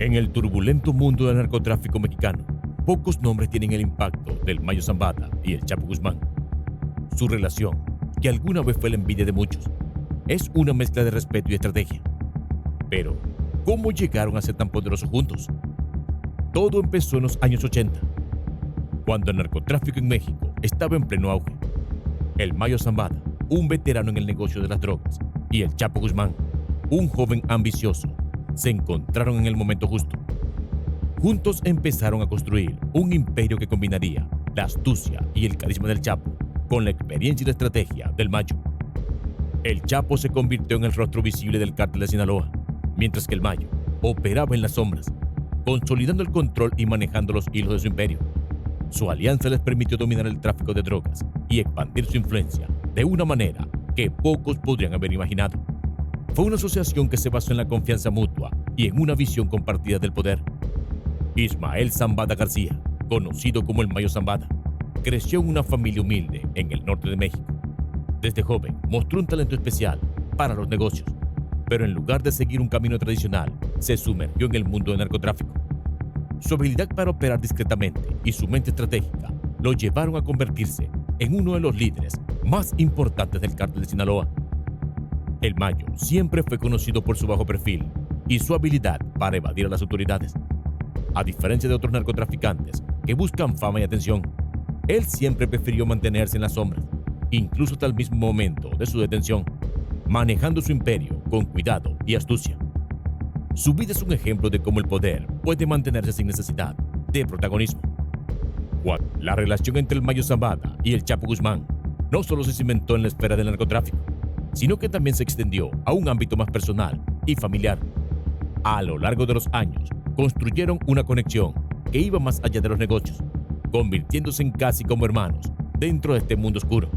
En el turbulento mundo del narcotráfico mexicano, pocos nombres tienen el impacto del Mayo Zambada y el Chapo Guzmán. Su relación, que alguna vez fue la envidia de muchos, es una mezcla de respeto y estrategia. Pero, ¿cómo llegaron a ser tan poderosos juntos? Todo empezó en los años 80, cuando el narcotráfico en México estaba en pleno auge. El Mayo Zambada, un veterano en el negocio de las drogas, y el Chapo Guzmán, un joven ambicioso, se encontraron en el momento justo. Juntos empezaron a construir un imperio que combinaría la astucia y el carisma del Chapo con la experiencia y la estrategia del Mayo. El Chapo se convirtió en el rostro visible del cártel de Sinaloa, mientras que el Mayo operaba en las sombras, consolidando el control y manejando los hilos de su imperio. Su alianza les permitió dominar el tráfico de drogas y expandir su influencia de una manera que pocos podrían haber imaginado. Fue una asociación que se basó en la confianza mutua y en una visión compartida del poder. Ismael Zambada García, conocido como el Mayo Zambada, creció en una familia humilde en el norte de México. Desde joven mostró un talento especial para los negocios, pero en lugar de seguir un camino tradicional, se sumergió en el mundo del narcotráfico. Su habilidad para operar discretamente y su mente estratégica lo llevaron a convertirse en uno de los líderes más importantes del cártel de Sinaloa. El Mayo siempre fue conocido por su bajo perfil y su habilidad para evadir a las autoridades. A diferencia de otros narcotraficantes que buscan fama y atención, él siempre prefirió mantenerse en las sombras, incluso hasta el mismo momento de su detención, manejando su imperio con cuidado y astucia. Su vida es un ejemplo de cómo el poder puede mantenerse sin necesidad de protagonismo. La relación entre el Mayo Zambada y el Chapo Guzmán no solo se cimentó en la esfera del narcotráfico, sino que también se extendió a un ámbito más personal y familiar. A lo largo de los años, construyeron una conexión que iba más allá de los negocios, convirtiéndose en casi como hermanos dentro de este mundo oscuro.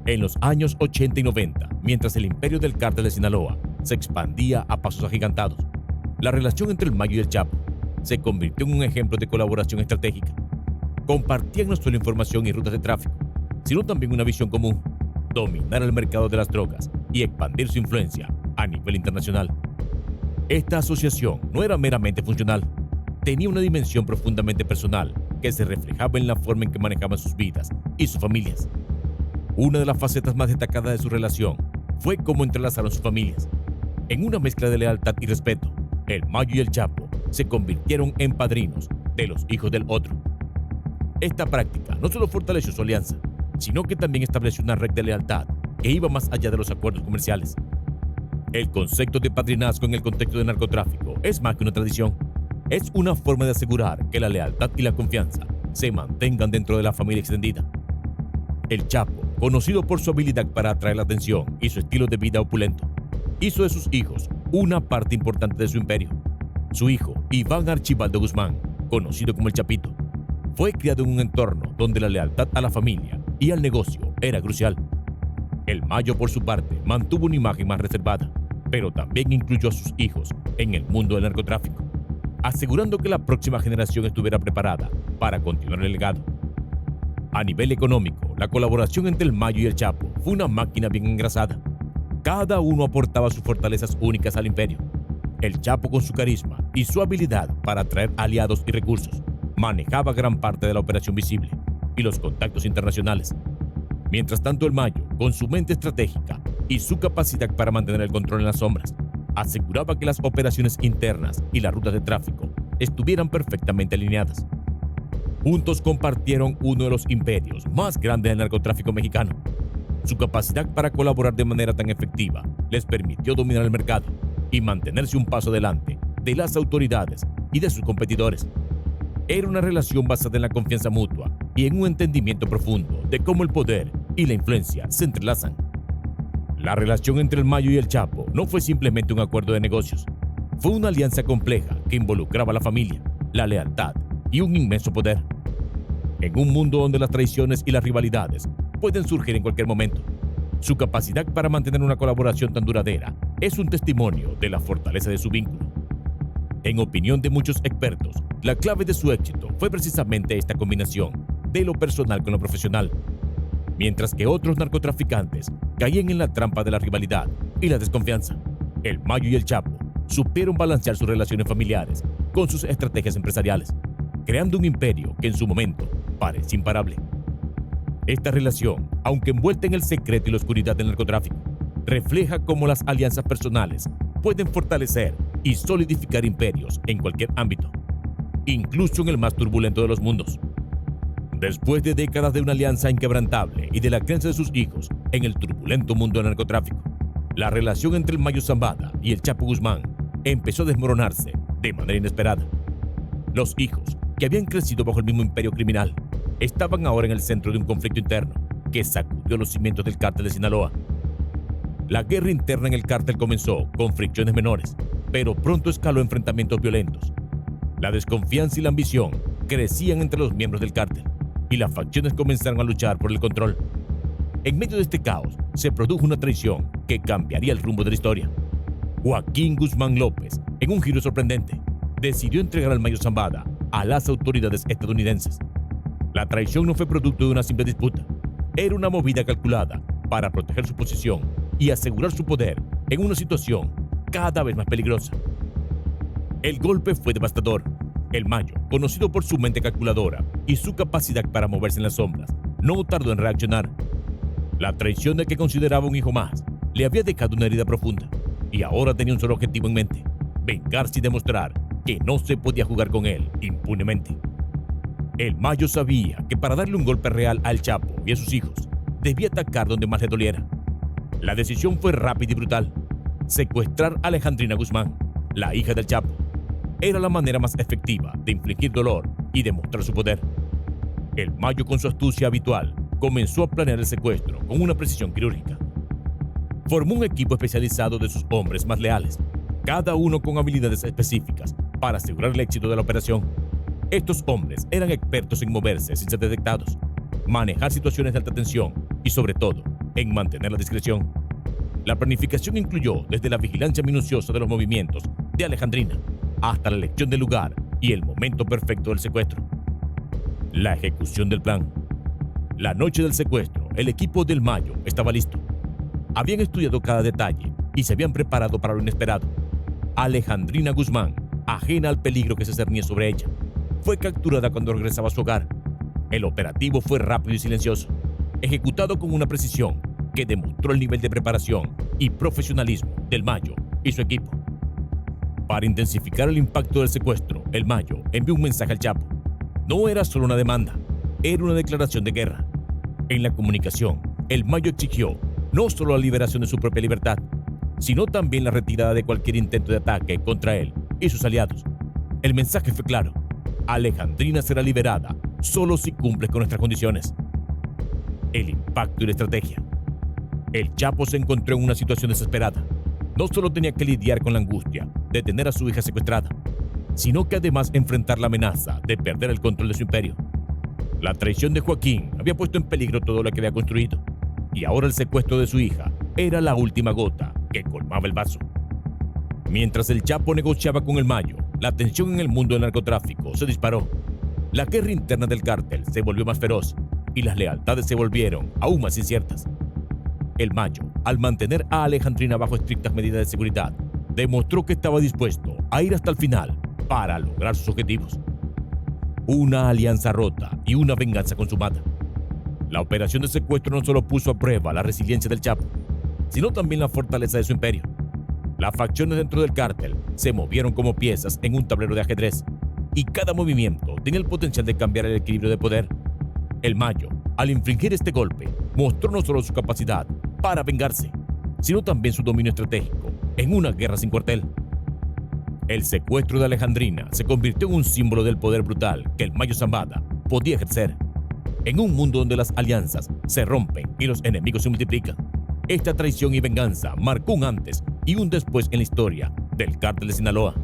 En los años 80 y 90, mientras el imperio del cártel de Sinaloa se expandía a pasos agigantados, la relación entre el Mayo y el Chapo se convirtió en un ejemplo de colaboración estratégica. Compartían no solo información y rutas de tráfico, sino también una visión común: dominar el mercado de las drogas y expandir su influencia a nivel internacional. Esta asociación no era meramente funcional, tenía una dimensión profundamente personal que se reflejaba en la forma en que manejaban sus vidas y sus familias. Una de las facetas más destacadas de su relación fue cómo entrelazaron sus familias. En una mezcla de lealtad y respeto, el Mayo y el Chapo se convirtieron en padrinos de los hijos del otro. Esta práctica no solo fortaleció su alianza, sino que también estableció una red de lealtad que iba más allá de los acuerdos comerciales. El concepto de padrinazgo en el contexto del narcotráfico es más que una tradición. Es una forma de asegurar que la lealtad y la confianza se mantengan dentro de la familia extendida. El Chapo, conocido por su habilidad para atraer la atención y su estilo de vida opulento, hizo de sus hijos una parte importante de su imperio. Su hijo, Iván Archibaldo Guzmán, conocido como el Chapito, fue criado en un entorno donde la lealtad a la familia y al negocio era crucial. El Mayo, por su parte, mantuvo una imagen más reservada, pero también incluyó a sus hijos en el mundo del narcotráfico, asegurando que la próxima generación estuviera preparada para continuar el legado. A nivel económico, la colaboración entre el Mayo y el Chapo fue una máquina bien engrasada. Cada uno aportaba sus fortalezas únicas al imperio. El Chapo, con su carisma y su habilidad para atraer aliados y recursos, manejaba gran parte de la operación visible y los contactos internacionales. Mientras tanto, el Mayo, con su mente estratégica y su capacidad para mantener el control en las sombras, aseguraba que las operaciones internas y las rutas de tráfico estuvieran perfectamente alineadas. Juntos compartieron uno de los imperios más grandes del narcotráfico mexicano. Su capacidad para colaborar de manera tan efectiva les permitió dominar el mercado y mantenerse un paso adelante de las autoridades y de sus competidores. Era una relación basada en la confianza mutua y en un entendimiento profundo de cómo el poder y la influencia se entrelazan. La relación entre el Mayo y el Chapo no fue simplemente un acuerdo de negocios. Fue una alianza compleja que involucraba a la familia, la lealtad y un inmenso poder. En un mundo donde las traiciones y las rivalidades pueden surgir en cualquier momento, su capacidad para mantener una colaboración tan duradera es un testimonio de la fortaleza de su vínculo. En opinión de muchos expertos, la clave de su éxito fue precisamente esta combinación de lo personal con lo profesional. Mientras que otros narcotraficantes caían en la trampa de la rivalidad y la desconfianza, el Mayo y el Chapo supieron balancear sus relaciones familiares con sus estrategias empresariales, creando un imperio que en su momento parece imparable. Esta relación, aunque envuelta en el secreto y la oscuridad del narcotráfico, refleja cómo las alianzas personales pueden fortalecer y solidificar imperios en cualquier ámbito, incluso en el más turbulento de los mundos. Después de décadas de una alianza inquebrantable y de la crianza de sus hijos en el turbulento mundo del narcotráfico, la relación entre el Mayo Zambada y el Chapo Guzmán empezó a desmoronarse de manera inesperada. Los hijos, que habían crecido bajo el mismo imperio criminal, estaban ahora en el centro de un conflicto interno que sacudió los cimientos del cártel de Sinaloa. La guerra interna en el cártel comenzó con fricciones menores, pero pronto escaló a enfrentamientos violentos. La desconfianza y la ambición crecían entre los miembros del cártel y las facciones comenzaron a luchar por el control. En medio de este caos se produjo una traición que cambiaría el rumbo de la historia. Joaquín Guzmán López, en un giro sorprendente, decidió entregar al Mayo Zambada a las autoridades estadounidenses. La traición no fue producto de una simple disputa, era una movida calculada para proteger su posición y asegurar su poder en una situación cada vez más peligrosa. El golpe fue devastador. El Mayo, conocido por su mente calculadora y su capacidad para moverse en las sombras, no tardó en reaccionar. La traición del que consideraba un hijo más le había dejado una herida profunda y ahora tenía un solo objetivo en mente: vengarse y demostrar que no se podía jugar con él impunemente. El Mayo sabía que para darle un golpe real al Chapo y a sus hijos, debía atacar donde más le doliera. La decisión fue rápida y brutal: secuestrar a Alejandrina Guzmán, la hija del Chapo. Era la manera más efectiva de infligir dolor y demostrar su poder. El Mayo, con su astucia habitual, comenzó a planear el secuestro con una precisión quirúrgica. Formó un equipo especializado de sus hombres más leales, cada uno con habilidades específicas para asegurar el éxito de la operación. Estos hombres eran expertos en moverse sin ser detectados, manejar situaciones de alta tensión y, sobre todo, en mantener la discreción. La planificación incluyó desde la vigilancia minuciosa de los movimientos de Alejandrina hasta la elección del lugar y el momento perfecto del secuestro. La ejecución del plan. La noche del secuestro, el equipo del Mayo estaba listo. Habían estudiado cada detalle y se habían preparado para lo inesperado. Alejandrina Guzmán, ajena al peligro que se cernía sobre ella, fue capturada cuando regresaba a su hogar. El operativo fue rápido y silencioso, ejecutado con una precisión que demostró el nivel de preparación y profesionalismo del Mayo y su equipo. Para intensificar el impacto del secuestro, el Mayo envió un mensaje al Chapo. No era solo una demanda, era una declaración de guerra. En la comunicación, el Mayo exigió no solo la liberación de su propia libertad, sino también la retirada de cualquier intento de ataque contra él y sus aliados. El mensaje fue claro: Alejandrina será liberada solo si cumple con nuestras condiciones. El impacto y la estrategia. El Chapo se encontró en una situación desesperada. No solo tenía que lidiar con la angustia de tener a su hija secuestrada, sino que además enfrentar la amenaza de perder el control de su imperio. La traición de Joaquín había puesto en peligro todo lo que había construido, y ahora el secuestro de su hija era la última gota que colmaba el vaso. Mientras el Chapo negociaba con el Mayo, la tensión en el mundo del narcotráfico se disparó. La guerra interna del cártel se volvió más feroz y las lealtades se volvieron aún más inciertas. El Mayo, al mantener a Alejandrina bajo estrictas medidas de seguridad, demostró que estaba dispuesto a ir hasta el final para lograr sus objetivos. Una alianza rota y una venganza consumada. La operación de secuestro no solo puso a prueba la resiliencia del Chapo, sino también la fortaleza de su imperio. Las facciones dentro del cártel se movieron como piezas en un tablero de ajedrez, y cada movimiento tenía el potencial de cambiar el equilibrio de poder. El Mayo, al infligir este golpe, mostró no solo su capacidad para vengarse, sino también su dominio estratégico en una guerra sin cuartel. El secuestro de Alejandrina se convirtió en un símbolo del poder brutal que el Mayo Zambada podía ejercer. En un mundo donde las alianzas se rompen y los enemigos se multiplican, esta traición y venganza marcó un antes y un después en la historia del cártel de Sinaloa.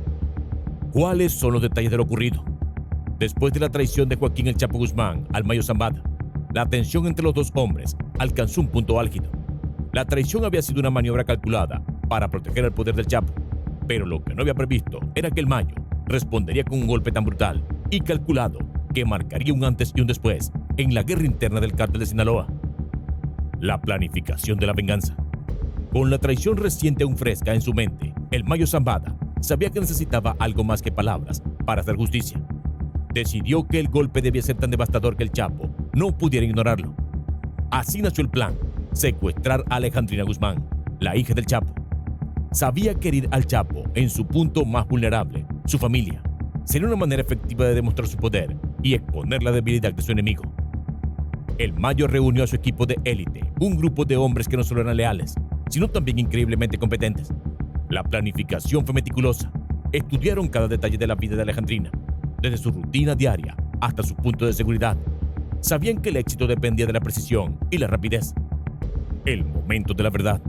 ¿Cuáles son los detalles de lo ocurrido? Después de la traición de Joaquín el Chapo Guzmán al Mayo Zambada, la tensión entre los dos hombres alcanzó un punto álgido. La traición había sido una maniobra calculada para proteger el poder del Chapo, pero lo que no había previsto era que el Mayo respondería con un golpe tan brutal y calculado que marcaría un antes y un después en la guerra interna del cártel de Sinaloa. La planificación de la venganza. Con la traición reciente aún fresca en su mente, el Mayo Zambada sabía que necesitaba algo más que palabras para hacer justicia. Decidió que el golpe debía ser tan devastador que el Chapo no pudiera ignorarlo. Así nació el plan: secuestrar a Alejandrina Guzmán, la hija del Chapo. Sabía que herir al Chapo en su punto más vulnerable, su familia, sería una manera efectiva de demostrar su poder y exponer la debilidad de su enemigo. El Mayo reunió a su equipo de élite, un grupo de hombres que no solo eran leales, sino también increíblemente competentes. La planificación fue meticulosa. Estudiaron cada detalle de la vida de Alejandrina, desde su rutina diaria hasta su punto de seguridad. Sabían que el éxito dependía de la precisión y la rapidez. El momento de la verdad.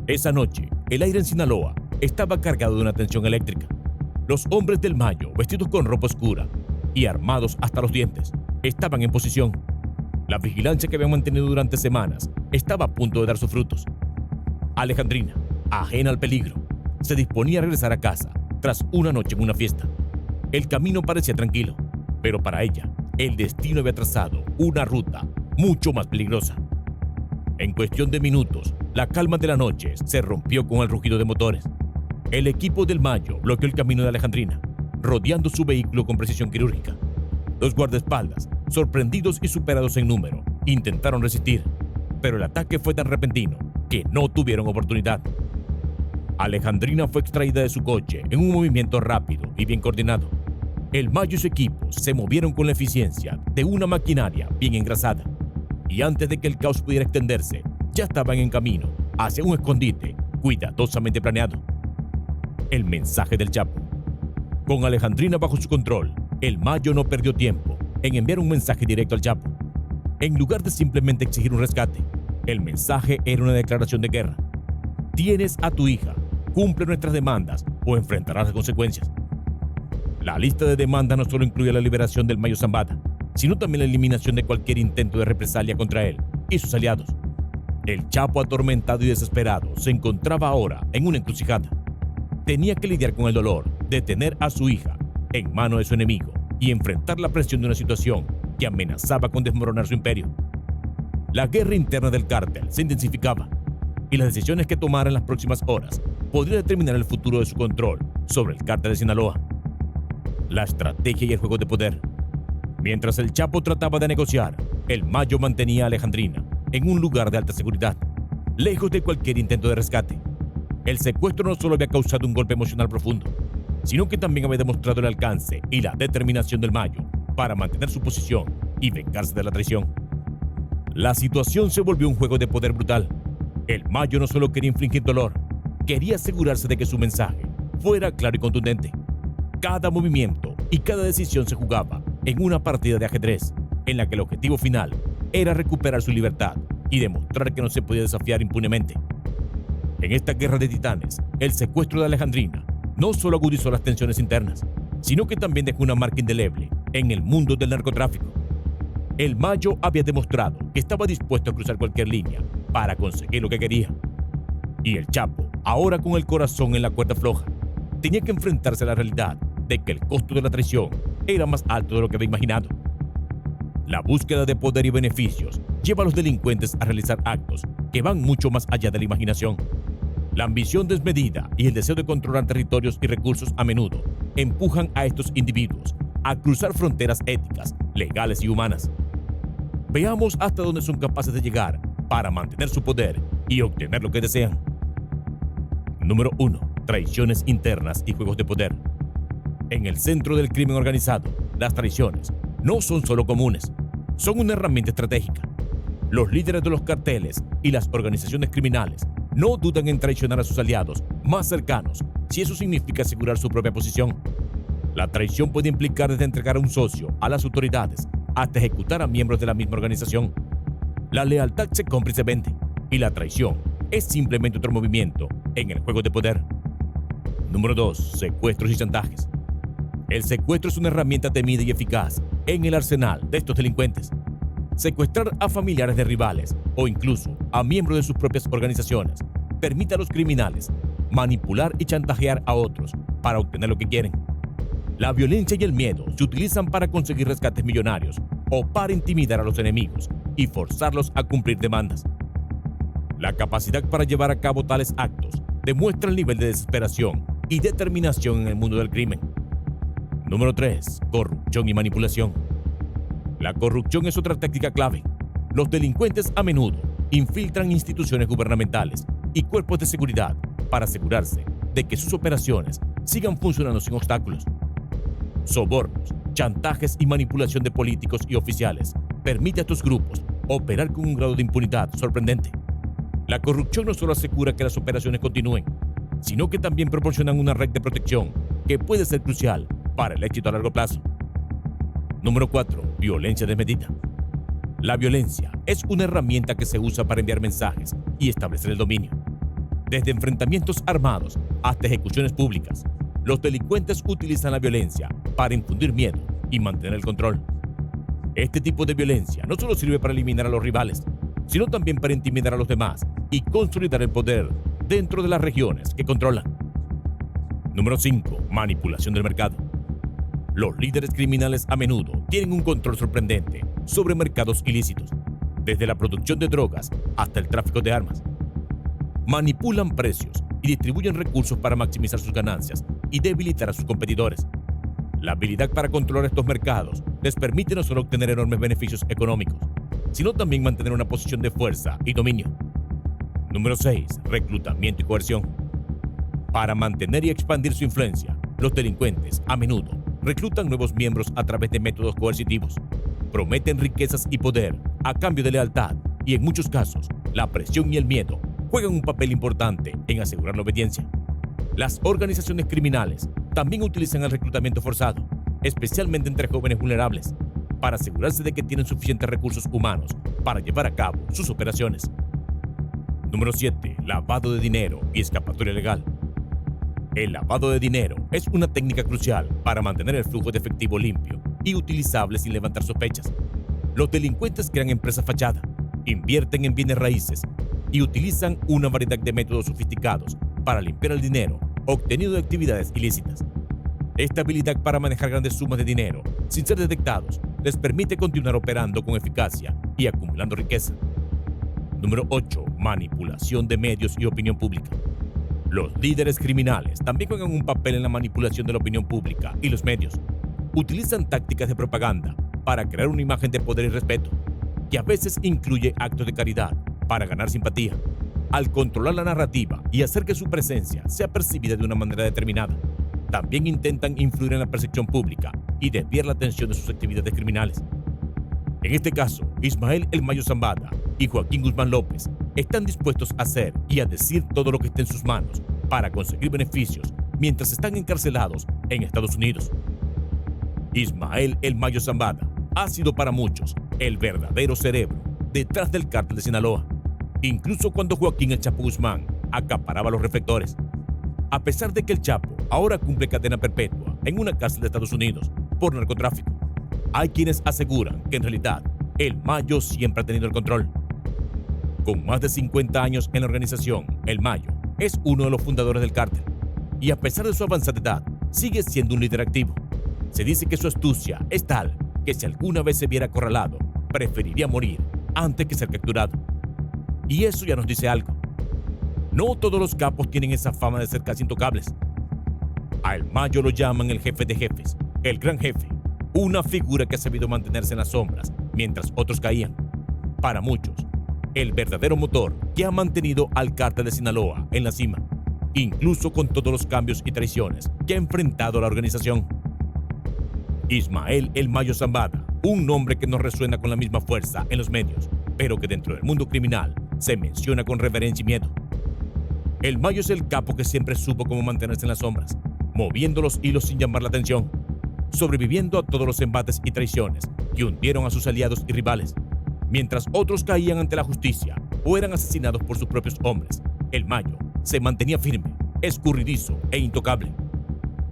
Esa noche, el aire en Sinaloa estaba cargado de una tensión eléctrica. Los hombres del Mayo, vestidos con ropa oscura y armados hasta los dientes, estaban en posición. La vigilancia que habían mantenido durante semanas estaba a punto de dar sus frutos. Alejandrina, ajena al peligro, se disponía a regresar a casa tras una noche en una fiesta. El camino parecía tranquilo, pero para ella, el destino había trazado una ruta mucho más peligrosa. En cuestión de minutos, la calma de la noche se rompió con el rugido de motores. El equipo del Mayo bloqueó el camino de Alejandrina, rodeando su vehículo con precisión quirúrgica. Los guardaespaldas, sorprendidos y superados en número, intentaron resistir, pero el ataque fue tan repentino que no tuvieron oportunidad. Alejandrina fue extraída de su coche en un movimiento rápido y bien coordinado. El Mayo y su equipo se movieron con la eficiencia de una maquinaria bien engrasada, y antes de que el caos pudiera extenderse, ya estaban en camino hacia un escondite cuidadosamente planeado. El mensaje del Chapo. Con Alejandrina bajo su control, el Mayo no perdió tiempo en enviar un mensaje directo al Chapo. En lugar de simplemente exigir un rescate, el mensaje era una declaración de guerra. Tienes a tu hija, cumple nuestras demandas o enfrentarás las consecuencias. La lista de demandas no solo incluye la liberación del Mayo Zambada, sino también la eliminación de cualquier intento de represalia contra él y sus aliados. El Chapo, atormentado y desesperado, se encontraba ahora en una encrucijada. Tenía que lidiar con el dolor de tener a su hija en manos de su enemigo y enfrentar la presión de una situación que amenazaba con desmoronar su imperio. La guerra interna del cártel se intensificaba y las decisiones que tomara en las próximas horas podrían determinar el futuro de su control sobre el cártel de Sinaloa. La estrategia y el juego de poder. Mientras el Chapo trataba de negociar, el Mayo mantenía a Alejandrina en un lugar de alta seguridad, lejos de cualquier intento de rescate. El secuestro no solo había causado un golpe emocional profundo, sino que también había demostrado el alcance y la determinación del Mayo para mantener su posición y vengarse de la traición. La situación se volvió un juego de poder brutal. El Mayo no solo quería infligir dolor, quería asegurarse de que su mensaje fuera claro y contundente. Cada movimiento y cada decisión se jugaba en una partida de ajedrez, en la que el objetivo final era recuperar su libertad y demostrar que no se podía desafiar impunemente. En esta guerra de titanes, el secuestro de Alejandrina no solo agudizó las tensiones internas, sino que también dejó una marca indeleble en el mundo del narcotráfico. El Mayo había demostrado que estaba dispuesto a cruzar cualquier línea para conseguir lo que quería. Y el Chapo, ahora con el corazón en la cuerda floja, tenía que enfrentarse a la realidad de que el costo de la traición era más alto de lo que había imaginado. La búsqueda de poder y beneficios lleva a los delincuentes a realizar actos que van mucho más allá de la imaginación. La ambición desmedida y el deseo de controlar territorios y recursos a menudo empujan a estos individuos a cruzar fronteras éticas, legales y humanas. Veamos hasta dónde son capaces de llegar para mantener su poder y obtener lo que desean. Número 1. Traiciones internas y juegos de poder. En el centro del crimen organizado, las traiciones no son solo comunes, son una herramienta estratégica. Los líderes de los carteles y las organizaciones criminales no dudan en traicionar a sus aliados más cercanos si eso significa asegurar su propia posición. La traición puede implicar desde entregar a un socio a las autoridades hasta ejecutar a miembros de la misma organización. La lealtad se compra y se vende, y la traición es simplemente otro movimiento en el juego de poder. Número 2. Secuestros y chantajes. El secuestro es una herramienta temida y eficaz en el arsenal de estos delincuentes. Secuestrar a familiares de rivales o incluso a miembros de sus propias organizaciones permite a los criminales manipular y chantajear a otros para obtener lo que quieren. La violencia y el miedo se utilizan para conseguir rescates millonarios o para intimidar a los enemigos y forzarlos a cumplir demandas. La capacidad para llevar a cabo tales actos demuestra el nivel de desesperación y determinación en el mundo del crimen. Número 3. Corrupción y manipulación. La corrupción es otra táctica clave. Los delincuentes a menudo infiltran instituciones gubernamentales y cuerpos de seguridad para asegurarse de que sus operaciones sigan funcionando sin obstáculos. Sobornos, chantajes y manipulación de políticos y oficiales permite a estos grupos operar con un grado de impunidad sorprendente. La corrupción no solo asegura que las operaciones continúen, sino que también proporcionan una red de protección que puede ser crucial para el éxito a largo plazo. Número 4. Violencia desmedida. La violencia es una herramienta que se usa para enviar mensajes y establecer el dominio. Desde enfrentamientos armados hasta ejecuciones públicas, los delincuentes utilizan la violencia para infundir miedo y mantener el control. Este tipo de violencia no solo sirve para eliminar a los rivales, sino también para intimidar a los demás y consolidar el poder dentro de las regiones que controlan. Número 5. Manipulación del mercado. Los líderes criminales a menudo tienen un control sorprendente sobre mercados ilícitos, desde la producción de drogas hasta el tráfico de armas. Manipulan precios y distribuyen recursos para maximizar sus ganancias y debilitar a sus competidores. La habilidad para controlar estos mercados les permite no solo obtener enormes beneficios económicos, sino también mantener una posición de fuerza y dominio. Número 6. Reclutamiento y coerción. Para mantener y expandir su influencia, los delincuentes a menudo reclutan nuevos miembros a través de métodos coercitivos. Prometen riquezas y poder a cambio de lealtad y, en muchos casos, la presión y el miedo juegan un papel importante en asegurar la obediencia. Las organizaciones criminales también utilizan el reclutamiento forzado, especialmente entre jóvenes vulnerables, para asegurarse de que tienen suficientes recursos humanos para llevar a cabo sus operaciones. Número 7. Lavado de dinero y escapatoria legal. El lavado de dinero es una técnica crucial para mantener el flujo de efectivo limpio y utilizable sin levantar sospechas. Los delincuentes crean empresas fachada, invierten en bienes raíces y utilizan una variedad de métodos sofisticados para limpiar el dinero obtenido de actividades ilícitas. Esta habilidad para manejar grandes sumas de dinero sin ser detectados les permite continuar operando con eficacia y acumulando riqueza. Número 8. Manipulación de medios y opinión pública. Los líderes criminales también juegan un papel en la manipulación de la opinión pública y los medios. Utilizan tácticas de propaganda para crear una imagen de poder y respeto, que a veces incluye actos de caridad para ganar simpatía. Al controlar la narrativa y hacer que su presencia sea percibida de una manera determinada, también intentan influir en la percepción pública y desviar la atención de sus actividades criminales. En este caso, Ismael El Mayo Zambada y Joaquín Guzmán López están dispuestos a hacer y a decir todo lo que esté en sus manos para conseguir beneficios mientras están encarcelados en Estados Unidos. Ismael El Mayo Zambada ha sido para muchos el verdadero cerebro detrás del cártel de Sinaloa, incluso cuando Joaquín El Chapo Guzmán acaparaba los reflectores. A pesar de que el Chapo ahora cumple cadena perpetua en una cárcel de Estados Unidos por narcotráfico, hay quienes aseguran que en realidad El Mayo siempre ha tenido el control. Con más de 50 años en la organización, El Mayo es uno de los fundadores del cártel y, a pesar de su avanzada edad, sigue siendo un líder activo. Se dice que su astucia es tal que si alguna vez se viera acorralado, preferiría morir antes que ser capturado. Y eso ya nos dice algo. No todos los capos tienen esa fama de ser casi intocables. A El Mayo lo llaman el jefe de jefes, el gran jefe, una figura que ha sabido mantenerse en las sombras mientras otros caían. Para muchos, el verdadero motor que ha mantenido al cártel de Sinaloa en la cima, incluso con todos los cambios y traiciones que ha enfrentado la organización. Ismael El Mayo Zambada, un nombre que no resuena con la misma fuerza en los medios, pero que dentro del mundo criminal se menciona con reverencia y miedo. El Mayo es el capo que siempre supo cómo mantenerse en las sombras, moviendo los hilos sin llamar la atención, sobreviviendo a todos los embates y traiciones que hundieron a sus aliados y rivales. Mientras otros caían ante la justicia o eran asesinados por sus propios hombres, El Mayo se mantenía firme, escurridizo e intocable.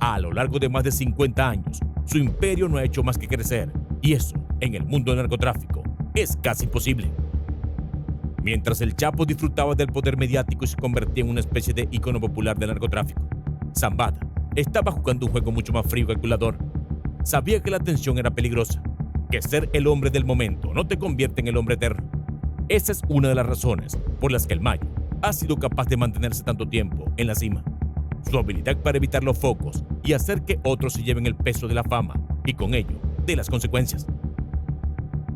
A lo largo de más de 50 años, su imperio no ha hecho más que crecer, y eso, en el mundo del narcotráfico, es casi imposible. Mientras el Chapo disfrutaba del poder mediático y se convertía en una especie de ícono popular del narcotráfico, Zambada estaba jugando un juego mucho más frío y calculador. Sabía que la atención era peligrosa, que ser el hombre del momento no te convierte en el hombre eterno. Esa es una de las razones por las que El Mayo ha sido capaz de mantenerse tanto tiempo en la cima. su habilidad para evitar los focos y hacer que otros se lleven el peso de la fama y con ello de las consecuencias.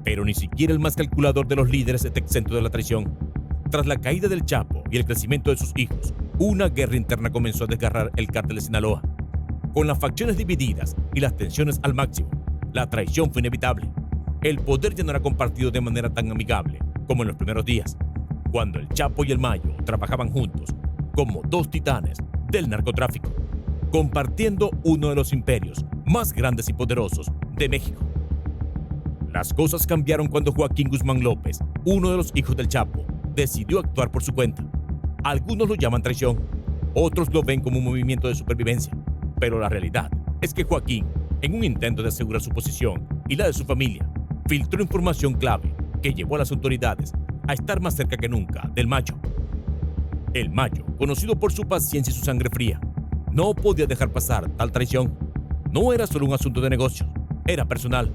Pero ni siquiera el más calculador de los líderes está exento de la traición. Tras la caída del Chapo y el crecimiento de sus hijos, una guerra interna comenzó a desgarrar el cártel de Sinaloa. Con las facciones divididas y las tensiones al máximo, la traición fue inevitable. El poder ya no era compartido de manera tan amigable como en los primeros días, cuando el Chapo y el Mayo trabajaban juntos como dos titanes del narcotráfico, compartiendo uno de los imperios más grandes y poderosos de México. Las cosas cambiaron cuando Joaquín Guzmán López, uno de los hijos del Chapo, decidió actuar por su cuenta. Algunos lo llaman traición, otros lo ven como un movimiento de supervivencia, pero la realidad es que Joaquín, en un intento de asegurar su posición y la de su familia, filtró información clave que llevó a las autoridades a estar más cerca que nunca del Mayo. El Mayo, conocido por su paciencia y su sangre fría, no podía dejar pasar tal traición. No era solo un asunto de negocios, era personal.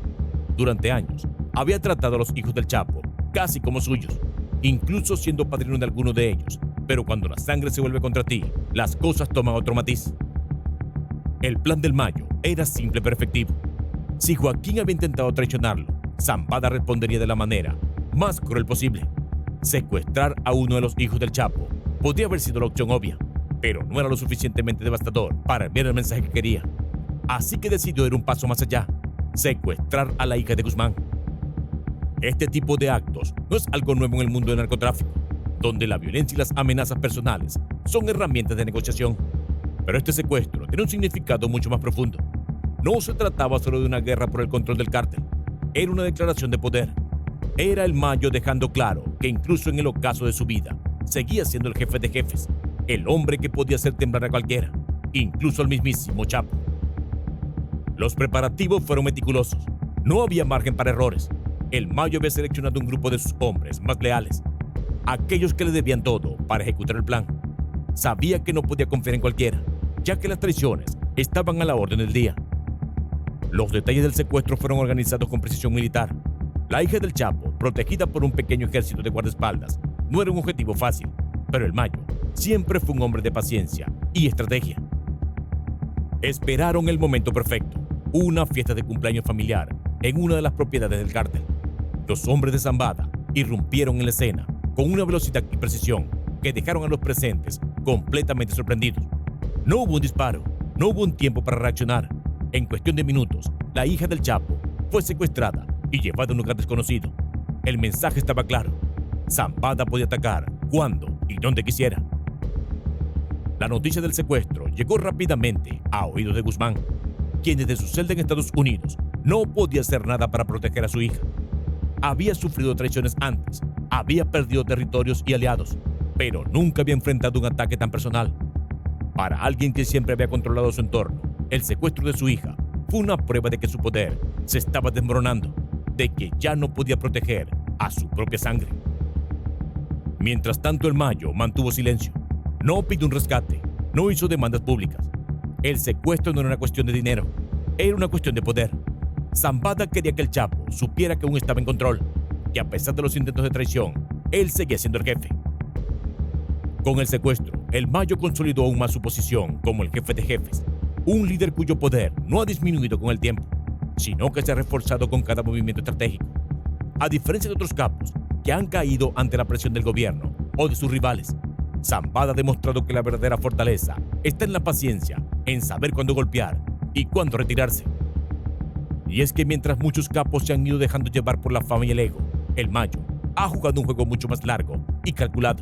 Durante años, había tratado a los hijos del Chapo casi como suyos, incluso siendo padrino de alguno de ellos. Pero cuando la sangre se vuelve contra ti, las cosas toman otro matiz. El plan del Mayo era simple pero efectivo. Si Joaquín había intentado traicionarlo, Zambada respondería de la manera más cruel posible. Secuestrar a uno de los hijos del Chapo podía haber sido la opción obvia, pero no era lo suficientemente devastador para enviar el mensaje que quería. Así que decidió ir un paso más allá: secuestrar a la hija de Guzmán. Este tipo de actos no es algo nuevo en el mundo del narcotráfico, donde la violencia y las amenazas personales son herramientas de negociación. Pero este secuestro tiene un significado mucho más profundo. No se trataba solo de una guerra por el control del cártel, era una declaración de poder. Era el Mayo dejando claro que incluso en el ocaso de su vida, seguía siendo el jefe de jefes, el hombre que podía hacer temblar a cualquiera, incluso al mismísimo Chapo. Los preparativos fueron meticulosos, no había margen para errores. El Mayo había seleccionado un grupo de sus hombres más leales, aquellos que le debían todo para ejecutar el plan. Sabía que no podía confiar en cualquiera, ya que las traiciones estaban a la orden del día. Los detalles del secuestro fueron organizados con precisión militar. La hija del Chapo, protegida por un pequeño ejército de guardaespaldas, no era un objetivo fácil, pero el Mayo siempre fue un hombre de paciencia y estrategia. Esperaron el momento perfecto, una fiesta de cumpleaños familiar en una de las propiedades del cártel. Los hombres de Zambada irrumpieron en la escena con una velocidad y precisión que dejaron a los presentes completamente sorprendidos. No hubo un disparo, no hubo un tiempo para reaccionar. En cuestión de minutos, la hija del Chapo fue secuestrada y llevada a un lugar desconocido. El mensaje estaba claro: Zambada podía atacar cuando y donde quisiera. La noticia del secuestro llegó rápidamente a oídos de Guzmán, quien desde su celda en Estados Unidos no podía hacer nada para proteger a su hija. Había sufrido traiciones antes, había perdido territorios y aliados, pero nunca había enfrentado un ataque tan personal. Para alguien que siempre había controlado su entorno, el secuestro de su hija fue una prueba de que su poder se estaba desmoronando, de que ya no podía proteger a su propia sangre. Mientras tanto, el Mayo mantuvo silencio. No pidió un rescate, no hizo demandas públicas. El secuestro no era una cuestión de dinero, era una cuestión de poder. Zambada quería que el Chapo supiera que aún estaba en control, que a pesar de los intentos de traición, él seguía siendo el jefe. Con el secuestro, el Mayo consolidó aún más su posición como el jefe de jefes, un líder cuyo poder no ha disminuido con el tiempo, sino que se ha reforzado con cada movimiento estratégico. A diferencia de otros capos que han caído ante la presión del gobierno o de sus rivales, Zambada ha demostrado que la verdadera fortaleza está en la paciencia, en saber cuándo golpear y cuándo retirarse. Y es que mientras muchos capos se han ido dejando llevar por la fama y el ego, el Mayo ha jugado un juego mucho más largo y calculado.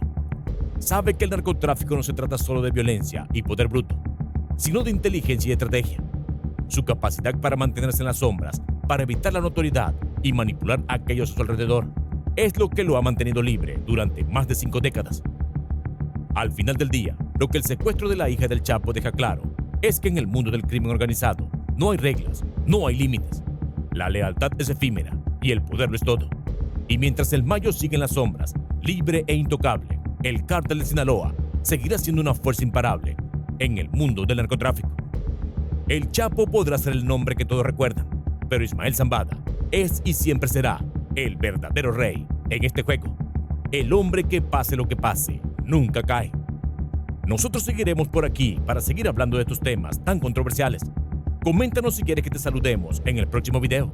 Sabe que el narcotráfico no se trata solo de violencia y poder bruto, sino de inteligencia y estrategia. Su capacidad para mantenerse en las sombras, para evitar la notoriedad y manipular a aquellos a su alrededor, es lo que lo ha mantenido libre durante más de 5 décadas. Al final del día, lo que el secuestro de la hija del Chapo deja claro es que en el mundo del crimen organizado no hay reglas, no hay límites. La lealtad es efímera y el poder lo es todo. Y mientras el Mayo sigue en las sombras, libre e intocable, el cártel de Sinaloa seguirá siendo una fuerza imparable en el mundo del narcotráfico. El Chapo podrá ser el nombre que todos recuerdan, pero Ismael Zambada es y siempre será el verdadero rey en este juego. El hombre que pase lo que pase, nunca cae. Nosotros seguiremos por aquí para seguir hablando de estos temas tan controversiales. Coméntanos si quieres que te saludemos en el próximo video.